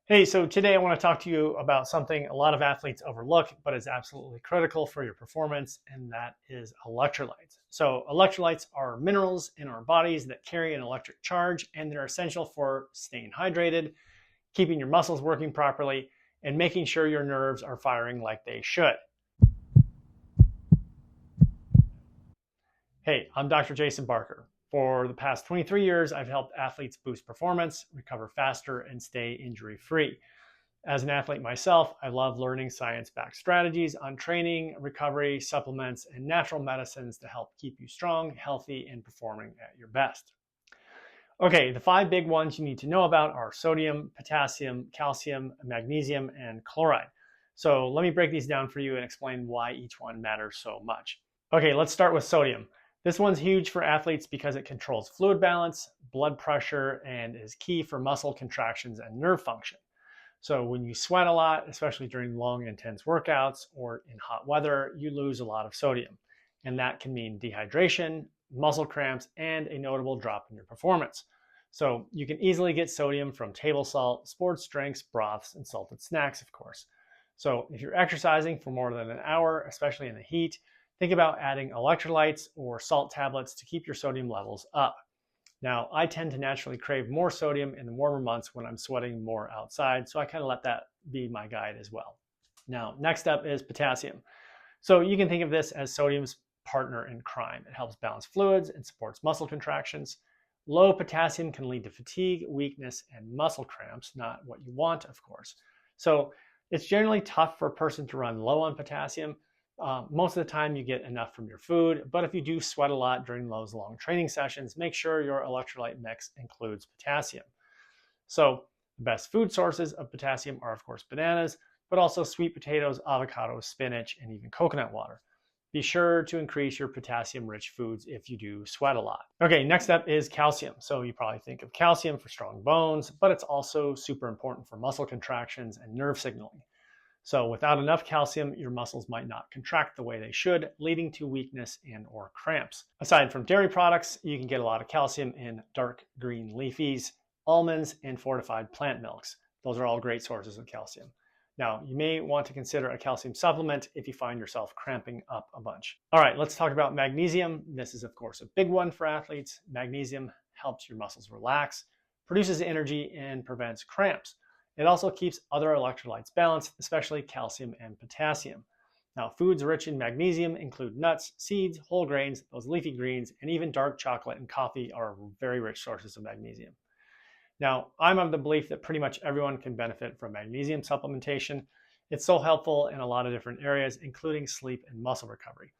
Hey, so today I want to talk to you about something a lot of athletes overlook, but is absolutely critical for your performance, and that is electrolytes. So, electrolytes are minerals in our bodies that carry an electric charge, and they're essential for staying hydrated, keeping your muscles working properly, and making sure your nerves are firing like they should. Hey, I'm Dr. Jason Barker. For the past 23 years, I've helped athletes boost performance, recover faster, and stay injury-free. As an athlete myself, I love learning science-backed strategies on training, recovery, supplements, and natural medicines to help keep you strong, healthy, and performing at your best. Okay, the 5 big ones you need to know about are sodium, potassium, calcium, magnesium, and chloride. So let me break these down for you and explain why each one matters so much. Okay, let's start with sodium. This one's huge for athletes because it controls fluid balance, blood pressure, and is key for muscle contractions and nerve function. So when you sweat a lot, especially during long, intense workouts or in hot weather, you lose a lot of sodium. And that can mean dehydration, muscle cramps, and a notable drop in your performance. So you can easily get sodium from table salt, sports drinks, broths, and salted snacks, of course. So if you're exercising for more than an hour, especially in the heat, think about adding electrolytes or salt tablets to keep your sodium levels up. Now, I tend to naturally crave more sodium in the warmer months when I'm sweating more outside, so I kind of let that be my guide as well. Now, next up is potassium. So you can think of this as sodium's partner in crime. It helps balance fluids and supports muscle contractions. Low potassium can lead to fatigue, weakness, and muscle cramps, not what you want, of course. So it's generally tough for a person to run low on potassium. Most of the time you get enough from your food, but if you do sweat a lot during those long training sessions, make sure your electrolyte mix includes potassium. So the best food sources of potassium are, of course, bananas, but also sweet potatoes, avocados, spinach, and even coconut water. Be sure to increase your potassium-rich foods if you do sweat a lot. Okay, next up is calcium. So you probably think of calcium for strong bones, but it's also super important for muscle contractions and nerve signaling. So without enough calcium, your muscles might not contract the way they should, leading to weakness and or cramps. Aside from dairy products, you can get a lot of calcium in dark green leafies, almonds, and fortified plant milks. Those are all great sources of calcium. Now, you may want to consider a calcium supplement if you find yourself cramping up a bunch. All right, let's talk about magnesium. This is, of course, a big one for athletes. Magnesium helps your muscles relax, produces energy, and prevents cramps. It also keeps other electrolytes balanced, especially calcium and potassium. Now, foods rich in magnesium include nuts, seeds, whole grains, those leafy greens, and even dark chocolate and coffee are very rich sources of magnesium. Now, I'm of the belief that pretty much everyone can benefit from magnesium supplementation. It's so helpful in a lot of different areas, including sleep and muscle recovery.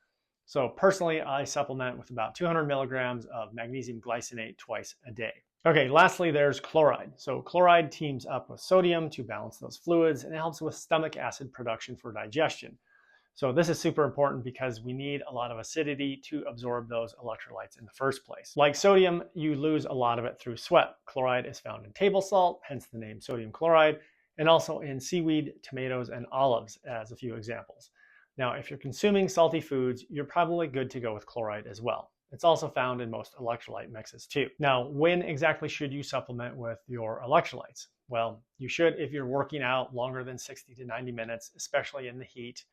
So personally, I supplement with about 200 milligrams of magnesium glycinate twice a day. Okay, lastly, there's chloride. So chloride teams up with sodium to balance those fluids, and it helps with stomach acid production for digestion. So this is super important because we need a lot of acidity to absorb those electrolytes in the first place. Like sodium, you lose a lot of it through sweat. Chloride is found in table salt, hence the name sodium chloride, and also in seaweed, tomatoes, and olives as a few examples. Now, if you're consuming salty foods, you're probably good to go with chloride as well. It's also found in most electrolyte mixes too. Now, when exactly should you supplement with your electrolytes? Well, you should if you're working out longer than 60 to 90 minutes, especially in the heat.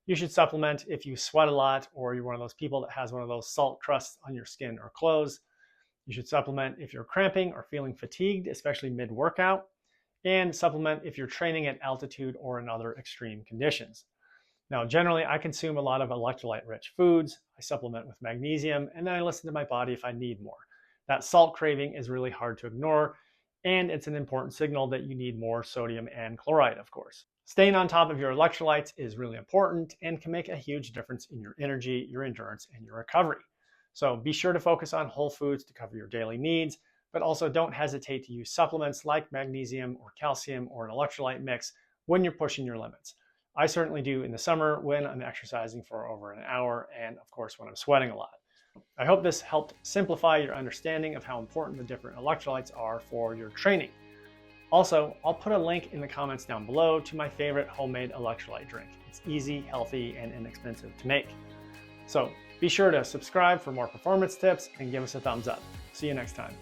You should supplement if you sweat a lot or you're one of those people that has one of those salt crusts on your skin or clothes. You should supplement if you're cramping or feeling fatigued, especially mid-workout, and supplement if you're training at altitude or in other extreme conditions. Now, generally, I consume a lot of electrolyte-rich foods. I supplement with magnesium, and then I listen to my body if I need more. That salt craving is really hard to ignore, and it's an important signal that you need more sodium and chloride, of course. Staying on top of your electrolytes is really important and can make a huge difference in your energy, your endurance, and your recovery. So be sure to focus on whole foods to cover your daily needs, but also don't hesitate to use supplements like magnesium or calcium or an electrolyte mix when you're pushing your limits. I certainly do in the summer when I'm exercising for over an hour and, of course, when I'm sweating a lot. I hope this helped simplify your understanding of how important the different electrolytes are for your training. Also, I'll put a link in the comments down below to my favorite homemade electrolyte drink. It's easy, healthy, and inexpensive to make. So be sure to subscribe for more performance tips and give us a thumbs up. See you next time.